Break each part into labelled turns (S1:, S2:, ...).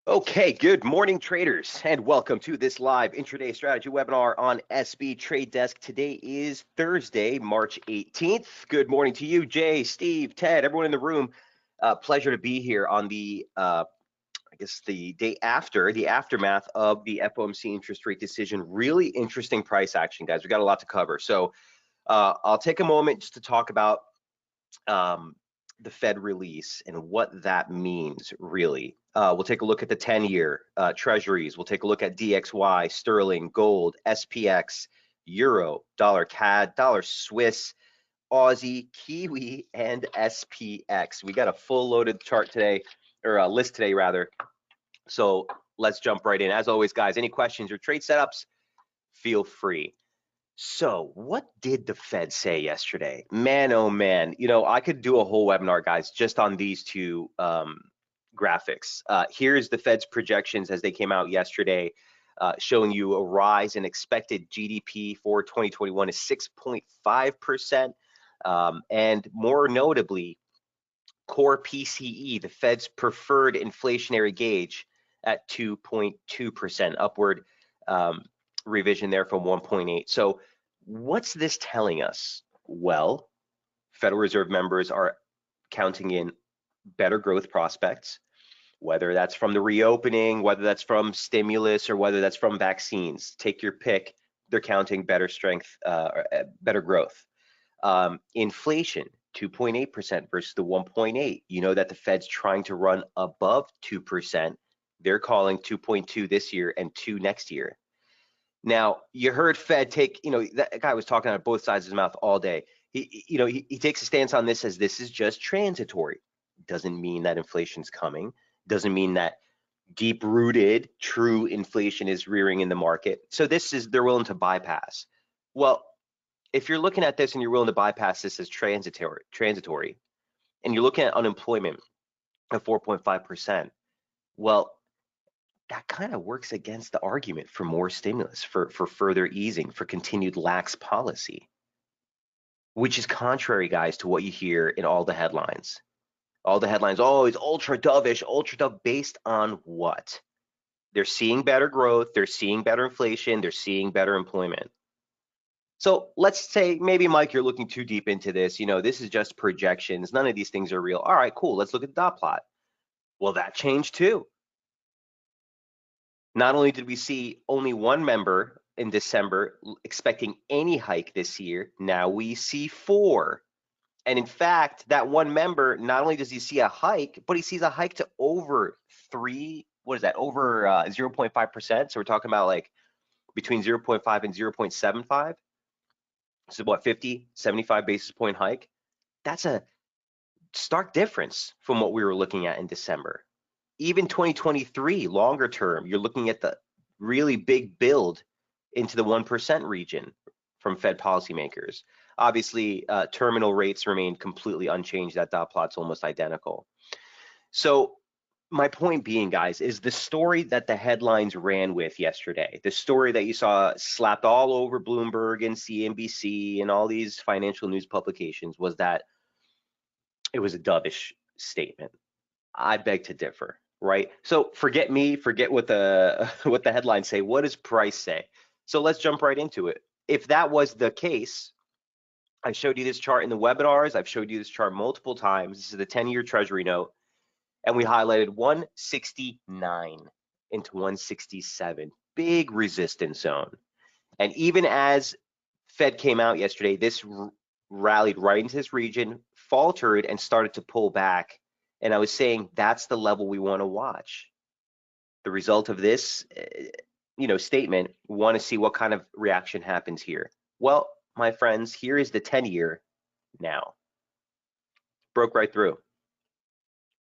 S1: Okay, good morning, traders, and welcome to this live intraday strategy webinar on SB Trade Desk. Today is Thursday, March 18th. Good morning to you, Jay, Steve, Ted, everyone in the room. Pleasure to be here on I guess, the day after the aftermath of the FOMC interest rate decision. Really interesting price action, guys. We got a lot to cover. So I'll take a moment just to talk about um, the Fed release and what that means, really. We'll take a look at the 10-year treasuries. We'll take a look at DXY, sterling, gold, SPX, euro, dollar CAD, dollar Swiss, Aussie, Kiwi, and SPX. We got a full loaded chart today, or a list today, rather. So let's jump right in. As always, guys, any questions or trade setups, feel free. So what did the Fed say yesterday? Man, oh man, I could do a whole webinar, guys, just on these two graphics. Here's the Fed's projections as they came out yesterday, showing you a rise in expected GDP for 2021 is 6.5%. And more notably, core PCE, the Fed's preferred inflationary gauge, at 2.2%, upward revision there from 1.8. So what's this telling us? Well, Federal Reserve members are counting in better growth prospects, whether that's from the reopening, whether that's from stimulus, or whether that's from vaccines. Take your pick. They're counting better strength, better growth. Inflation, 2.8% versus the 1.8. You know that the Fed's trying to run above 2%. They're calling 2.2 this year and 2 next year. Now, you heard Fed take, that guy was talking out of both sides of his mouth all day. He takes a stance on this as this is just transitory. Doesn't mean that inflation's coming. Doesn't mean that deep-rooted true inflation is rearing in the market. So they're willing to bypass. Well, if you're looking at this and you're willing to bypass this as transitory, and you're looking at unemployment of 4.5%, well, that kind of works against the argument for more stimulus, for further easing, for continued lax policy, which is contrary, guys, to what you hear in all the headlines. All the headlines, oh, it's ultra dove, based on what? They're seeing better growth, they're seeing better inflation, they're seeing better employment. So let's say maybe, Mike, you're looking too deep into this. This is just projections. None of these things are real. All right, cool. Let's look at the dot plot. Well, that changed too. Not only did we see only one member in December expecting any hike this year, now we see 4. And in fact, that one member, not only does he see a hike, but he sees a hike to over 3, what is that, over 0.5%. So we're talking about like between 0.5 and 0.75. So what, 50, 75 basis point hike? That's a stark difference from what we were looking at in December. Even 2023, longer term, you're looking at the really big build into the 1% region from Fed policymakers. Obviously, terminal rates remain completely unchanged. That dot plot's almost identical. So my point being, guys, is the story that the headlines ran with yesterday, the story that you saw slapped all over Bloomberg and CNBC and all these financial news publications, was that it was a dovish statement. I beg to differ, right? So forget me, forget what the what the headlines say. What does price say? So let's jump right into it. If that was the case, I showed you this chart in the webinars. I've showed you this chart multiple times. This is the 10-year Treasury note, and we highlighted 169 into 167, big resistance zone. And even as Fed came out yesterday, this rallied right into this region, faltered, and started to pull back. And I was saying that's the level we want to watch. The result of this, statement, we want to see what kind of reaction happens here. Well, my friends, here is the 10-year now. Broke right through.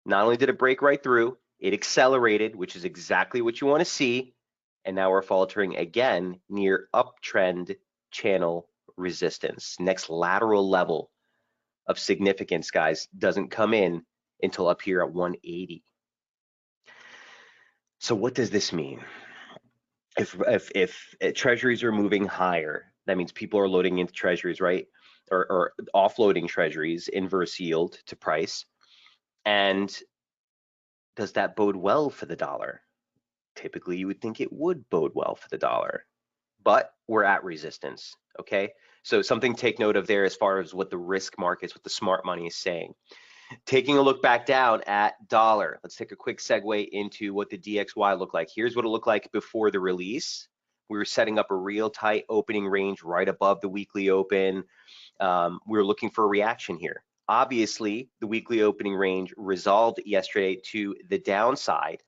S1: Not only did it break right through, it accelerated, which is exactly what you want to see. And now we're faltering again near uptrend channel resistance. Next lateral level of significance, guys, doesn't come in until up here at 180. So what does this mean? If treasuries are moving higher, that means people are loading into treasuries, right? Or offloading treasuries, inverse yield to price. And Does that bode well for the dollar? Typically, you would think it would bode well for the dollar, but we're at resistance, okay? So something to take note of there as far as what the risk markets, what the smart money is saying. Taking a look back down at dollar, let's take a quick segue into what the DXY looked like. Here's what it looked like before the release. We were setting up a real tight opening range right above the weekly open. We were looking for a reaction here. Obviously, the weekly opening range resolved yesterday to the downside,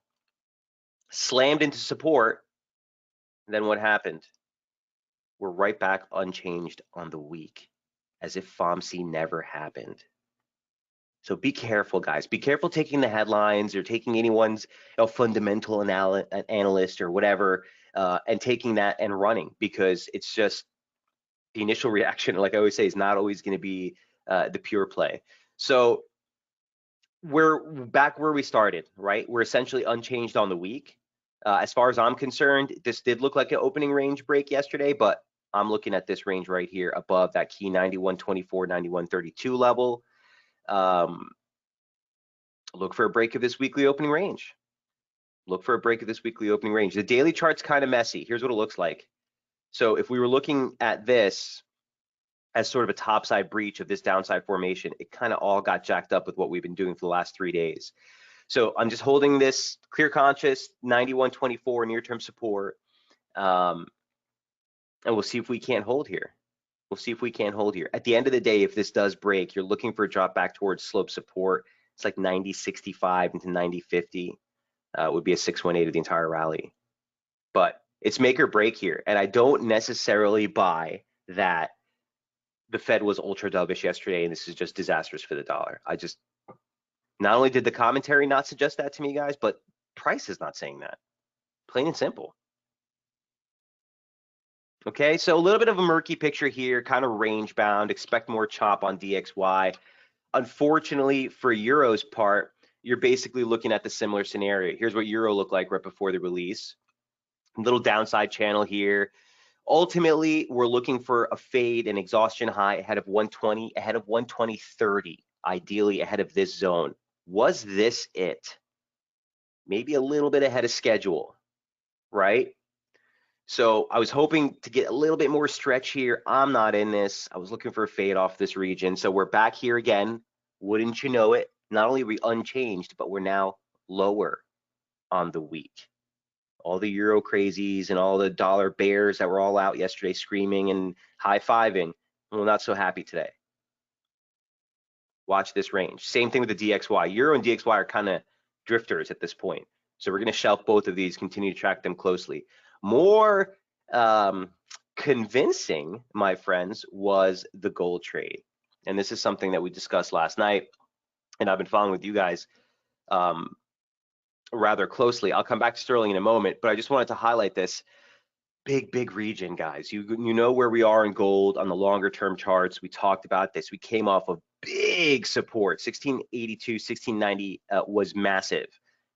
S1: slammed into support. Then what happened? We're right back unchanged on the week, as if FOMC never happened. So be careful, guys. Be careful taking the headlines or taking anyone's fundamental analyst or whatever and taking that and running, because it's just the initial reaction, like I always say, is not always going to be the pure play. So we're back where we started, right? We're essentially unchanged on the week. As far as I'm concerned, this did look like an opening range break yesterday, but I'm looking at this range right here above that key 91.24, 91.32 level. Look for a break of this weekly opening range. Look for a break of this weekly opening range. The daily chart's kind of messy. Here's what it looks like. So if we were looking at this as sort of a topside breach of this downside formation, it kind of all got jacked up with what we've been doing for the last 3 days. So I'm just holding this clear conscious 91.24 near-term support, and we'll see if we can't hold here. We'll see if we can't hold here. At the end of the day, if this does break, you're looking for a drop back towards slope support. It's like 90.65 into 90.50 would be a 618 of the entire rally. But it's make or break here, and I don't necessarily buy that the Fed was ultra dovish yesterday and this is just disastrous for the dollar. Not only did the commentary not suggest that to me, guys, but price is not saying that. Plain and simple. Okay, so a little bit of a murky picture here, kind of range bound. Expect more chop on DXY. Unfortunately, for Euro's part, you're basically looking at the similar scenario. Here's what Euro looked like right before the release. A little downside channel here. Ultimately, we're looking for a fade and exhaustion high ahead of 120, ahead of 120.30, ideally ahead of this zone. Was this it? Maybe a little bit ahead of schedule, right? So I was hoping to get a little bit more stretch here. I'm not in this. I was looking for a fade off this region. So we're back here again. Wouldn't you know it? Not only are we unchanged, but we're now lower on the week. All the Euro crazies and all the dollar bears that were all out yesterday screaming and high-fiving, well, not so happy today. Watch this range. Same thing with the DXY. Euro and DXY are kind of drifters at this point. So we're going to shelf both of these, continue to track them closely. More convincing, my friends, was the gold trade. And this is something that we discussed last night, and I've been following with you guys rather closely. I'll come back to sterling in a moment, but I just wanted to highlight this. Big region, guys. You know where we are in gold on the longer term charts. We talked about this. We came off of big support. 1682, 1690 was massive.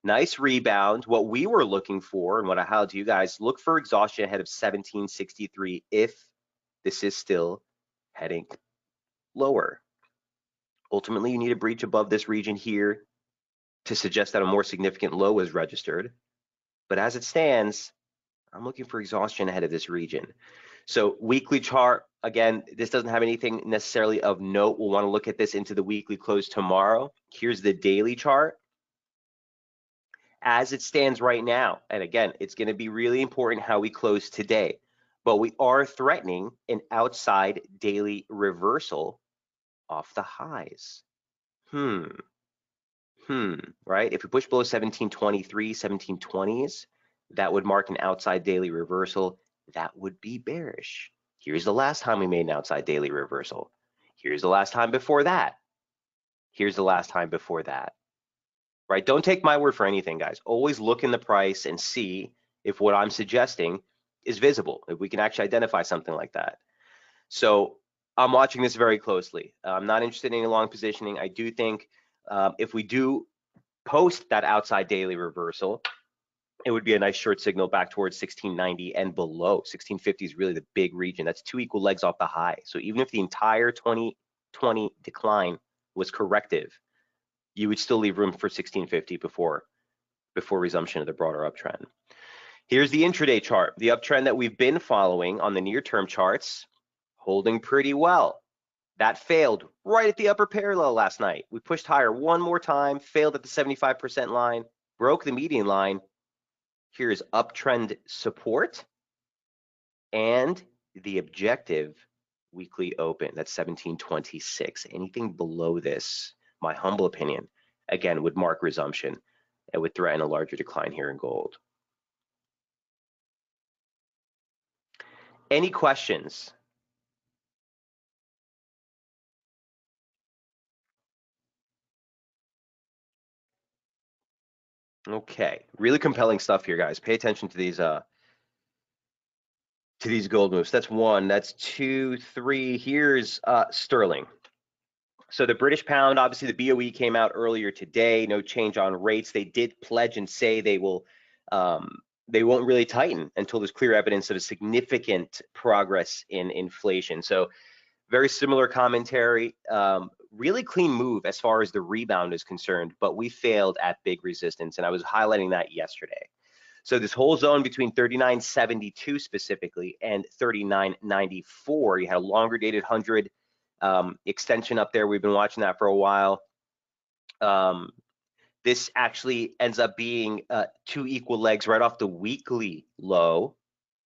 S1: Nice rebound. What we were looking for, and what I highlighted to you guys, look for exhaustion ahead of 1763 if this is still heading lower. Ultimately, you need a breach above this region here to suggest that a more significant low is registered. But as it stands, I'm looking for exhaustion ahead of this region. So weekly chart, again, this doesn't have anything necessarily of note. We'll want to look at this into the weekly close tomorrow. Here's the daily chart. As it stands right now, and again, it's going to be really important how we close today, but we are threatening an outside daily reversal off the highs. Right? If we push below 1723, 1720s, that would mark an outside daily reversal. That would be bearish. Here's the last time we made an outside daily reversal. Here's the last time before that. Here's the last time before that. Right? Don't take my word for anything, guys. Always look in the price and see if what I'm suggesting is visible, if we can actually identify something like that. So I'm watching this very closely. I'm not interested in any long positioning. I do think if we do post that outside daily reversal, it would be a nice short signal back towards 1690 and below. 1650 is really the big region. That's 2 equal legs off the high. So even if the entire 2020 decline was corrective, you would still leave room for 1650 before before resumption of the broader uptrend. Here's the intraday chart. The uptrend that we've been following on the near-term charts, holding pretty well. That failed right at the upper parallel last night. We pushed higher one more time, failed at the 75% line, broke the median line. Here's uptrend support and the objective weekly open. That's 1726. Anything below this, my humble opinion, again, would mark resumption and would threaten a larger decline here in gold. Any questions? Okay, really compelling stuff here, guys. Pay attention to these gold moves. That's one. That's two, three. Here's sterling. So the British pound, obviously the BOE came out earlier today. No change on rates. They did pledge and say they won't really tighten until there's clear evidence of a significant progress in inflation. So very similar commentary. Really clean move as far as the rebound is concerned, but we failed at big resistance, and I was highlighting that yesterday. So this whole zone between 39.72 specifically and 39.94, you had a longer dated 100 extension up there. We've been watching that for a while. This actually ends up being two equal legs right off the weekly low,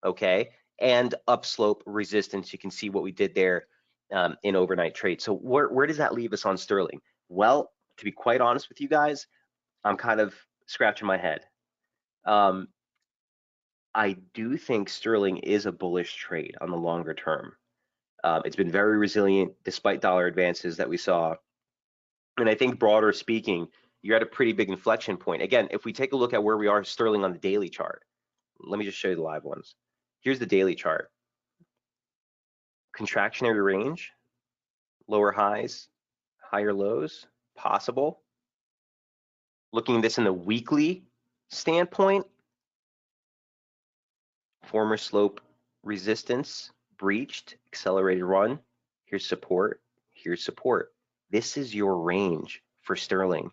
S1: okay, and upslope resistance. You can see what we did there in overnight trade. So where does that leave us on sterling? Well, to be quite honest with you guys, I'm kind of scratching my head. I do think sterling is a bullish trade on the longer term. It's been very resilient despite dollar advances that we saw. And I think broader speaking, you're at a pretty big inflection point. Again, if we take a look at where we are sterling on the daily chart, let me just show you the live ones. Here's the daily chart. Contractionary range, lower highs, higher lows, possible. Looking at this in the weekly standpoint, former slope resistance breached, accelerated run. Here's support, here's support. This is your range for sterling.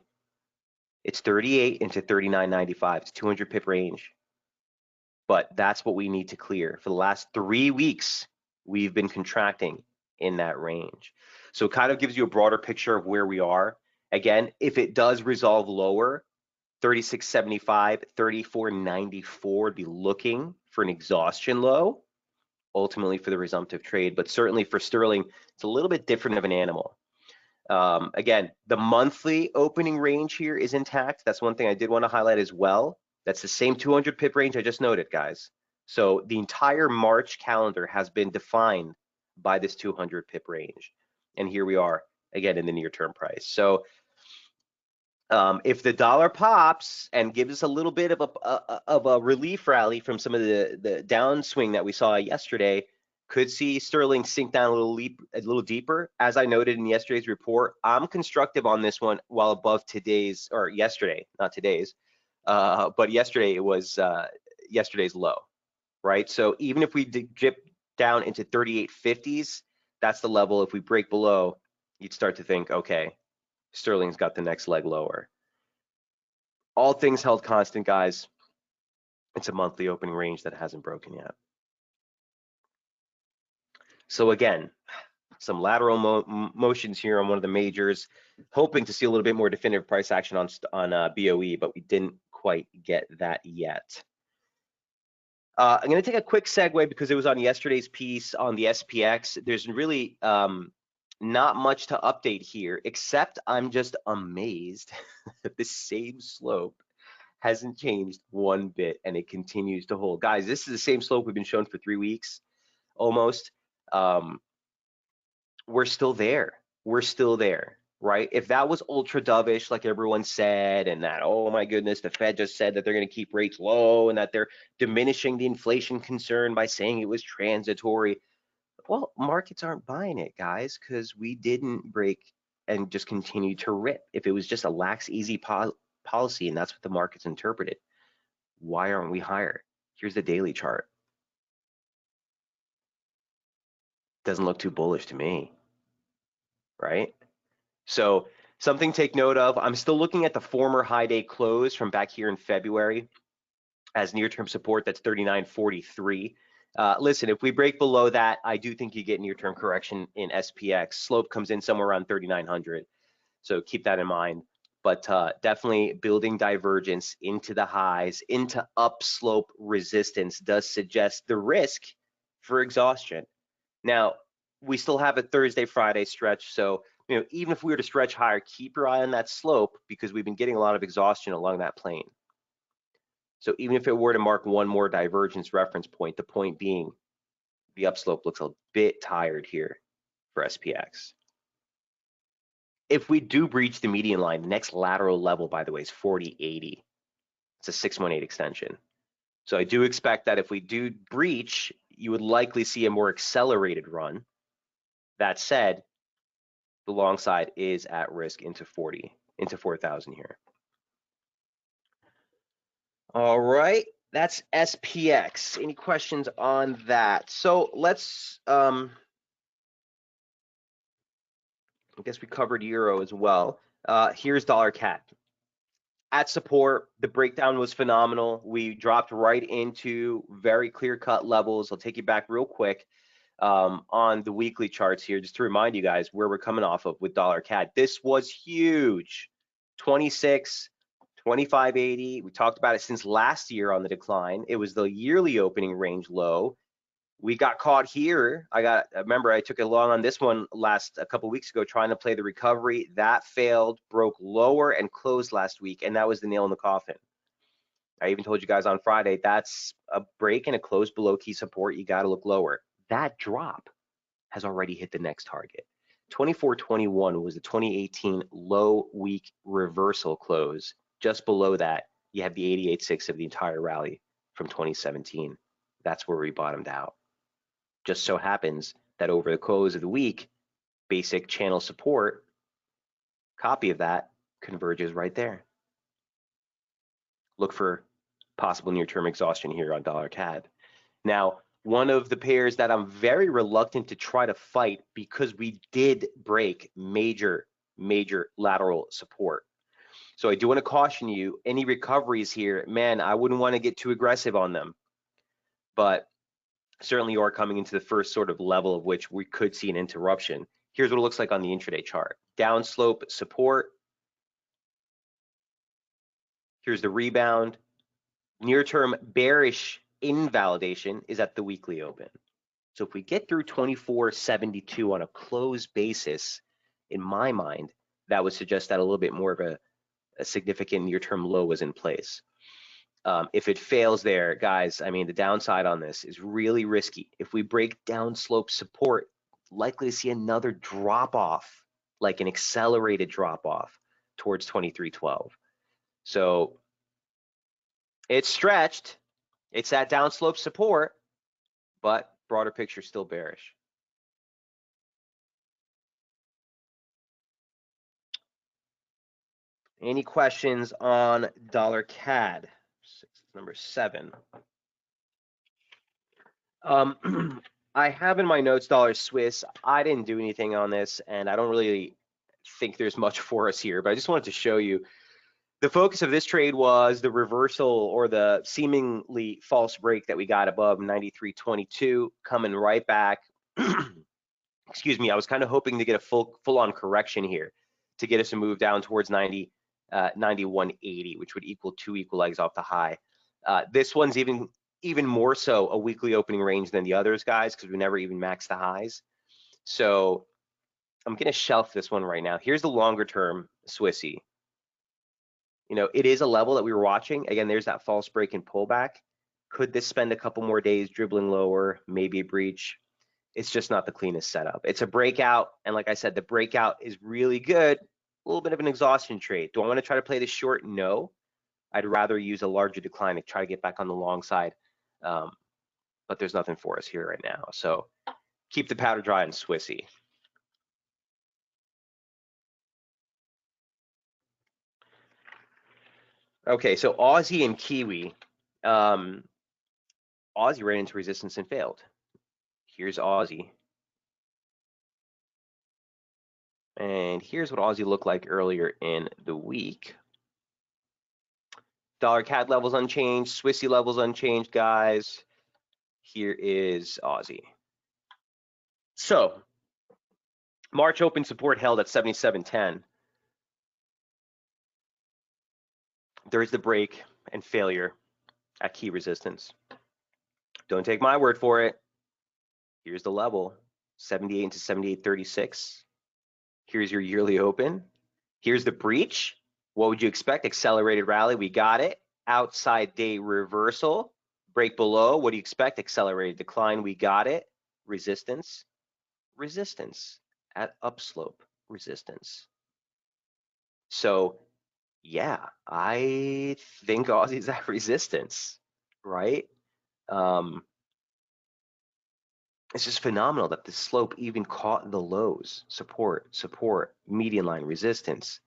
S1: It's 38 into 39.95. It's 200 pip range. But that's what we need to clear. For the last 3 weeks, we've been contracting in that range. So it kind of gives you a broader picture of where we are. Again, if it does resolve lower, 36.75, 34.94 would be looking for an exhaustion low, ultimately for the resumptive trade. But certainly for sterling, it's a little bit different of an animal. Again, the monthly opening range here is intact. That's one thing I did want to highlight as well. That's the same 200 pip range I just noted, guys. So the entire March calendar has been defined by this 200 pip range. And here we are again in the near term price. So if the dollar pops and gives us a little bit of a relief rally from some of the downswing that we saw yesterday, could see sterling sink down a little deeper. As I noted in yesterday's report, I'm constructive on this one while above today's, or yesterday, not today's, but yesterday it was yesterday's low, right? So even if we dip down into 38.50s, that's the level. If we break below, you'd start to think, okay, sterling's got the next leg lower. All things held constant, guys. It's a monthly opening range that hasn't broken yet. So again, some lateral motions here on one of the majors, hoping to see a little bit more definitive price action on BOE, but we didn't quite get that yet. I'm going to take a quick segue because it was on yesterday's piece on the SPX. There's really not much to update here, except I'm just amazed that the same slope hasn't changed one bit and it continues to hold. Guys, this is the same slope we've been shown for 3 weeks almost. We're still there. We're still there, right? If that was ultra dovish, like everyone said, and that, oh my goodness, the Fed just said that they're going to keep rates low and that they're diminishing the inflation concern by saying it was transitory. Well, markets aren't buying it, guys, because we didn't break and just continue to rip. If it was just a lax, easy policy, and that's what the markets interpreted, why aren't we higher? Here's the daily chart. Doesn't look too bullish to me, right? So Something to take note of, I'm still looking at the former high day close from back here in February as near-term support. That's 39.43. Listen, if we break below that, I do think you get near-term correction in SPX. Slope comes in somewhere around 3,900. So keep that in mind. But definitely building divergence into the highs, into upslope resistance does suggest the risk for exhaustion. Now, we still have a Thursday, Friday stretch. So, even if we were to stretch higher, keep your eye on that slope because we've been getting a lot of exhaustion along that plane. So even if it were to mark one more divergence reference point, the point being the upslope looks a bit tired here for SPX. If we do breach the median line, the next lateral level, by the way, is 40.80. It's a 618 extension. So I do expect that if we do breach, you would likely see a more accelerated run. That said, the long side is at risk into 4,000 here. All right, that's SPX. Any questions on that? So let's, I guess we covered Euro as well. Here's dollar CAD. At support, the breakdown was phenomenal. We dropped right into very clear-cut levels. I'll take you back real quick on the weekly charts here, just to remind you guys where we're coming off of with dollar CAD. This was huge, 26, 25.80. We talked about it since last year on the decline. It was the yearly opening range low. We got caught here. Remember, I took it long on this one a couple weeks ago trying to play the recovery. That failed, broke lower and closed last week, and that was the nail in the coffin. I even told you guys on Friday, that's a break and a close below key support. You got to look lower. That drop has already hit the next target. 24.21 was the 2018 low week reversal close. Just below that, you have the 88.6 of the entire rally from 2017. That's where we bottomed out. Just so happens that over the close of the week, basic channel support, copy of that, converges right there. Look for possible near-term exhaustion here on dollar CAD. Now, one of the pairs that I'm very reluctant to try to fight because we did break major lateral support. So I do want to caution you, any recoveries here, man, I wouldn't want to get too aggressive on them. But certainly you are coming into the first sort of level of which we could see an interruption. Here's what it looks like on the intraday chart. Downslope support. Here's the rebound. Near-term bearish invalidation is at the weekly open. So if we get through 24.72 on a close basis, in my mind, that would suggest that a little bit more of a significant near-term low was in place. If it fails there, guys, I mean, the downside on this is really risky. If we break down slope support, likely to see another drop off, like an accelerated drop off towards 23.12. So it's stretched. It's that downslope support, but broader picture still bearish. Any questions on dollar CAD? Number 7. I have in my notes dollar Swiss. I didn't do anything on this, and I don't really think there's much for us here, but I just wanted to show you the focus of this trade was the reversal or the seemingly false break that we got above 93.22, coming right back. Excuse me, I was kind of hoping to get a full-on correction here to get us to move down towards 91.80, which would equal 2 equal legs off the high. This one's even more so a weekly opening range than the others, guys, because we never even maxed the highs. So I'm going to shelf this one right now. Here's the longer term Swissy. It is a level that we were watching. Again, there's that false break and pullback. Could this spend a couple more days dribbling lower, maybe a breach? It's just not the cleanest setup. It's a breakout, and like I said, the breakout is really good. A little bit of an exhaustion trade. Do I want to try to play this short? No. I'd rather use a larger decline to try to get back on the long side. But there's nothing for us here right now. So keep the powder dry and Swissy. Okay, so Aussie and Kiwi. Aussie ran into resistance and failed. Here's Aussie. And here's what Aussie looked like earlier in the week. Dollar CAD levels unchanged, Swissy levels unchanged, guys. Here is Aussie. So March open support held at 77.10. There's the break and failure at key resistance. Don't take my word for it. Here's the level, 78 to 78.36. Here's your yearly open. Here's the breach. What would you expect? Accelerated rally. We got it. Outside day reversal. Break below. What do you expect? Accelerated decline. We got it. Resistance. Resistance at upslope. Resistance. So yeah, I think Aussie's at resistance, right? It's just phenomenal that the slope even caught the lows. Support, support, median line resistance,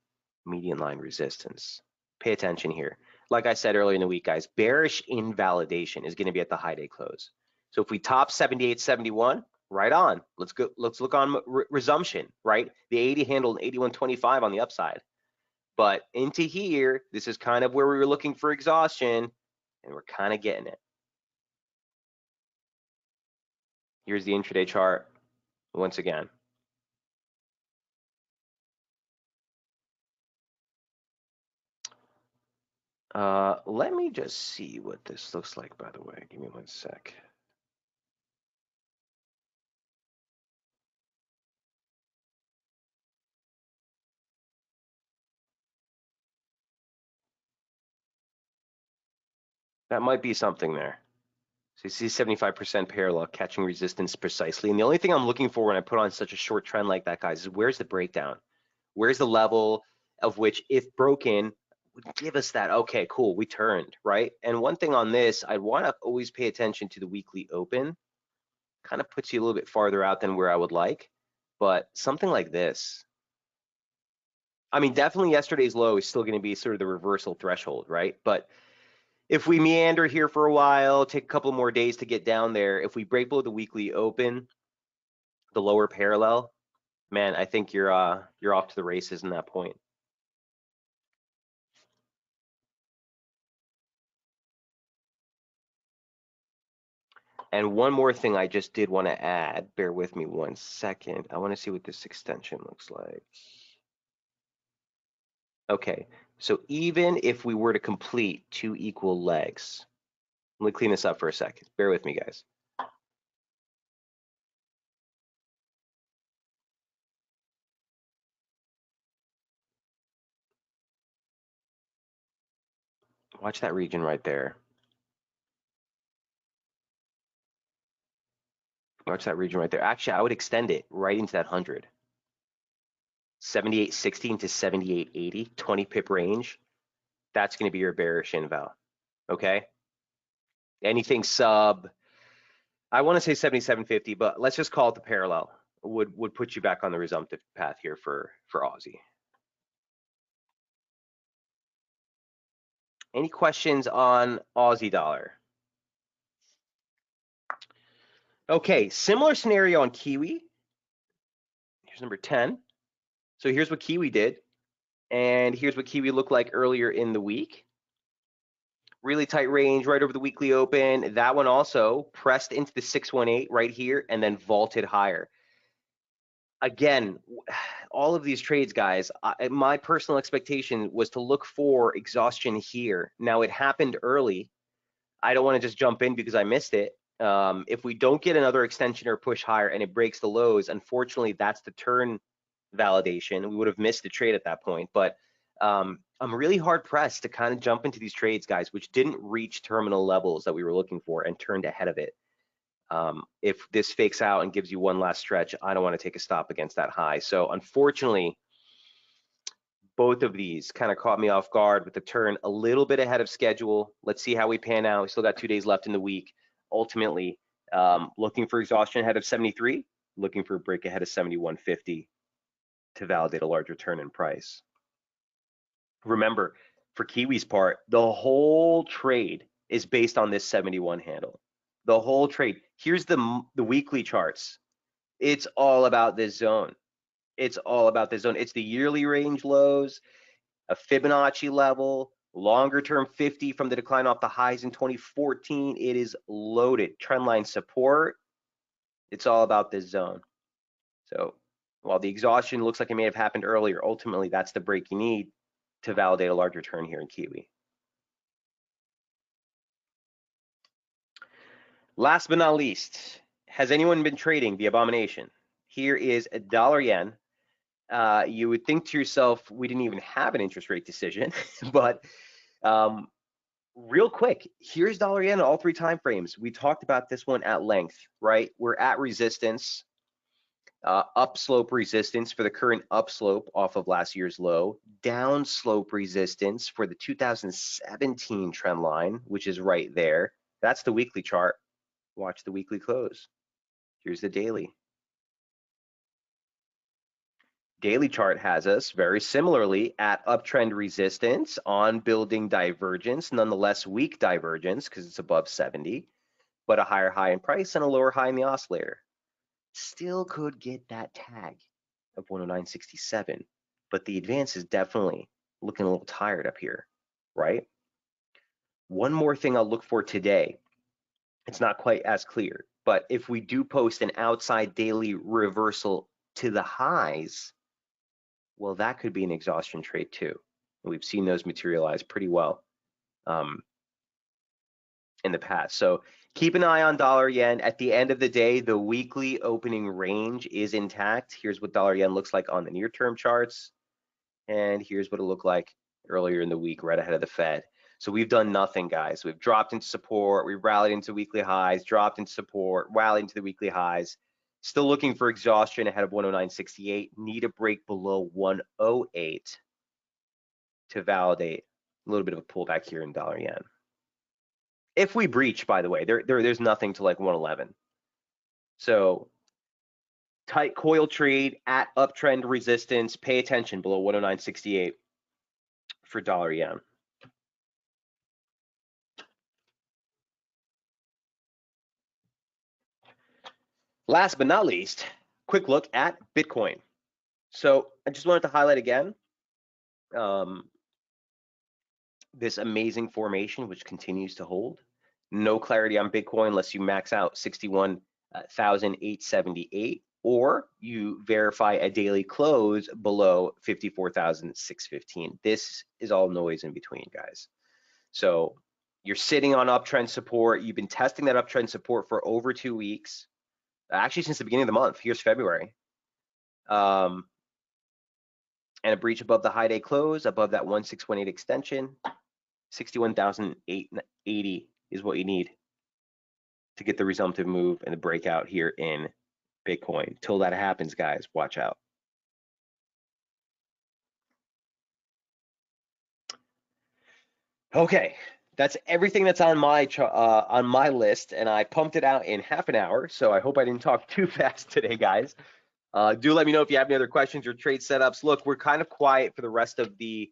S1: median line resistance. Pay attention here. Like I said earlier in the week, guys, bearish invalidation is going to be at the high day close. So if we top 78.71, right on. Let's go. Let's look on resumption, right? The 80 handled 81.25 on the upside. But into here, this is kind of where we were looking for exhaustion, and we're kind of getting it. Here's the intraday chart once again. Let me just see what this looks like, by the way. Give me 1 sec. That might be something there. So you see 75% parallel catching resistance precisely. And the only thing I'm looking for when I put on such a short trend like that, guys, is where's the breakdown? Where's the level of which, if broken, would give us that, okay, cool, we turned, right? And one thing on this, I want to always pay attention to the weekly open. Kind of puts you a little bit farther out than where I would like. But something like this, I mean, definitely yesterday's low is still going to be sort of the reversal threshold, right? But if we meander here for a while, take a couple more days to get down there, if we break below the weekly open, the lower parallel, man, I think you're off to the races in that point. And one more thing I just did want to add, bear with me 1 second. I want to see what this extension looks like. Okay, so even if we were to complete 2 equal legs, let me clean this up for a second. Bear with me, guys. Watch that region right there. Watch that region right there. Actually, I would extend it right into that 100. 78.16 to 78.80, 20 pip range. That's going to be your bearish inval. Okay. Anything sub, I want to say 77.50, but let's just call it the parallel. Would put you back on the resumptive path here for Aussie. Any questions on Aussie dollar? Okay, similar scenario on Kiwi. Here's number 10. So here's what Kiwi did, and here's what Kiwi looked like earlier in the week. Really tight range right over the weekly open. That one also pressed into the 618 right here and then vaulted higher. Again, all of these trades, guys, my personal expectation was to look for exhaustion here. Now, it happened early. I don't want to just jump in because I missed it. If we don't get another extension or push higher and it breaks the lows, unfortunately, that's the turn validation. We would have missed the trade at that point. But I'm really hard pressed to kind of jump into these trades, guys, which didn't reach terminal levels that we were looking for and turned ahead of it. If this fakes out and gives you one last stretch, I don't want to take a stop against that high. So unfortunately, both of these kind of caught me off guard with the turn a little bit ahead of schedule. Let's see how we pan out. We still got 2 days left in the week. Ultimately, looking for exhaustion ahead of 73, looking for a break ahead of 71.50 to validate a larger turn in price. Remember, for Kiwi's part, the whole trade is based on this 71 handle. The whole trade. Here's the weekly charts. It's all about this zone. It's all about the zone. It's the yearly range lows, a Fibonacci level, longer term 50 from the decline off the highs in 2014. It is loaded. Trendline support. It's all about this zone. So while the exhaustion looks like it may have happened earlier, ultimately that's the break you need to validate a larger turn here in Kiwi. Last but not least, has anyone been trading the abomination? Here is a dollar yen. You would think to yourself, we didn't even have an interest rate decision, but real quick, here's dollar yen in all three time frames. We talked about this one at length, right? We're at resistance, upslope resistance for the current upslope off of last year's low, downslope resistance for the 2017 trend line, which is right there. That's the weekly chart. Watch the weekly close. Here's the daily. Daily chart has us very similarly at uptrend resistance on building divergence, nonetheless weak divergence because it's above 70, but a higher high in price and a lower high in the oscillator. Still could get that tag of 109.67, but the advance is definitely looking a little tired up here, right? One more thing I'll look for today. It's not quite as clear, but if we do post an outside daily reversal to the highs, well, that could be an exhaustion trade too. We've seen those materialize pretty well in the past. So keep an eye on dollar yen. At the end of the day, the weekly opening range is intact. Here's what dollar yen looks like on the near-term charts. And here's what it looked like earlier in the week, right ahead of the Fed. So we've done nothing, guys. We've dropped into support. We've rallied into weekly highs, dropped into support, rallied into the weekly highs. Still looking for exhaustion ahead of 109.68. Need a break below 108 to validate a little bit of a pullback here in dollar yen. If we breach, by the way, there's nothing to like 111. So tight coil trade at uptrend resistance. Pay attention below 109.68 for dollar yen. Last but not least, quick look at Bitcoin. So I just wanted to highlight again this amazing formation, which continues to hold. No clarity on Bitcoin unless you max out 61,878 or you verify a daily close below 54,615. This is all noise in between, guys. So you're sitting on uptrend support. You've been testing that uptrend support for over 2 weeks. Actually, since the beginning of the month. Here's February. And a breach above the high day close, above that 1618 extension. 61,880 is what you need to get the resumptive move and the breakout here in Bitcoin. Till that happens, guys, watch out. Okay, that's everything that's on my list, and I pumped it out in half an hour. So I hope I didn't talk too fast today, guys. Do let me know if you have any other questions or trade setups. Look, we're kind of quiet for the rest of the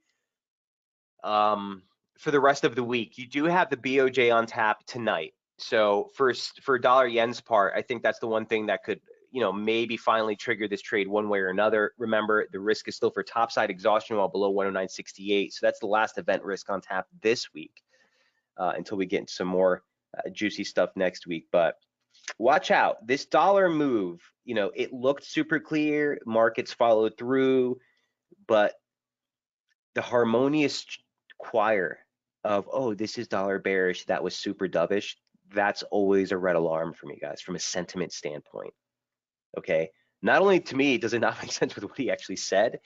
S1: week. You do have the BOJ on tap tonight. So for dollar yen's part, I think that's the one thing that could, maybe finally trigger this trade one way or another. Remember, the risk is still for topside exhaustion while below 109.68. So that's the last event risk on tap this week until we get into some more juicy stuff next week. But watch out. This dollar move, it looked super clear. Markets followed through, but the harmonious choir of, oh, this is dollar bearish, that was super dovish, that's always a red alarm for me, guys, from a sentiment standpoint. Okay, not only to me does it not make sense with what he actually said,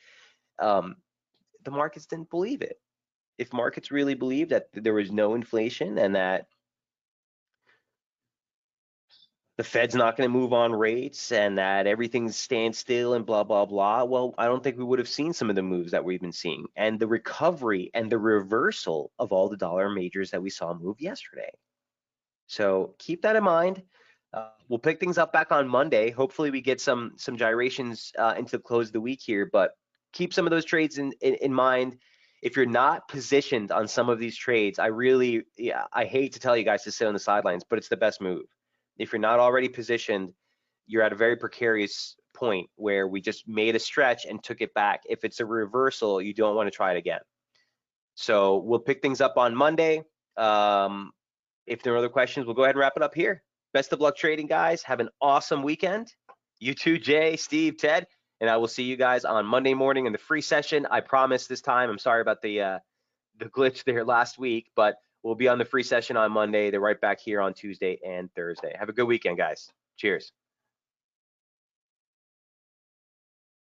S1: the markets didn't believe it. If markets really believed that there was no inflation and that the Fed's not going to move on rates and that everything's staying still and blah, blah, blah, well, I don't think we would have seen some of the moves that we've been seeing and the recovery and the reversal of all the dollar majors that we saw move yesterday. So keep that in mind. We'll pick things up back on Monday. Hopefully we get some gyrations into the close of the week here, but keep some of those trades in mind. If you're not positioned on some of these trades, I hate to tell you guys to sit on the sidelines, but it's the best move. If you're not already positioned, you're at a very precarious point where we just made a stretch and took it back. If it's a reversal, you don't want to try it again. So we'll pick things up on Monday. If there are other questions, we'll go ahead and wrap it up here. Best of luck trading, guys. Have an awesome weekend. You too, Jay, Steve, Ted, and I will see you guys on Monday morning in the free session. I promise this time. I'm sorry about the glitch there last week, but we'll be on the free session on Monday. They're right back here on Tuesday and Thursday. Have a good weekend, guys. Cheers.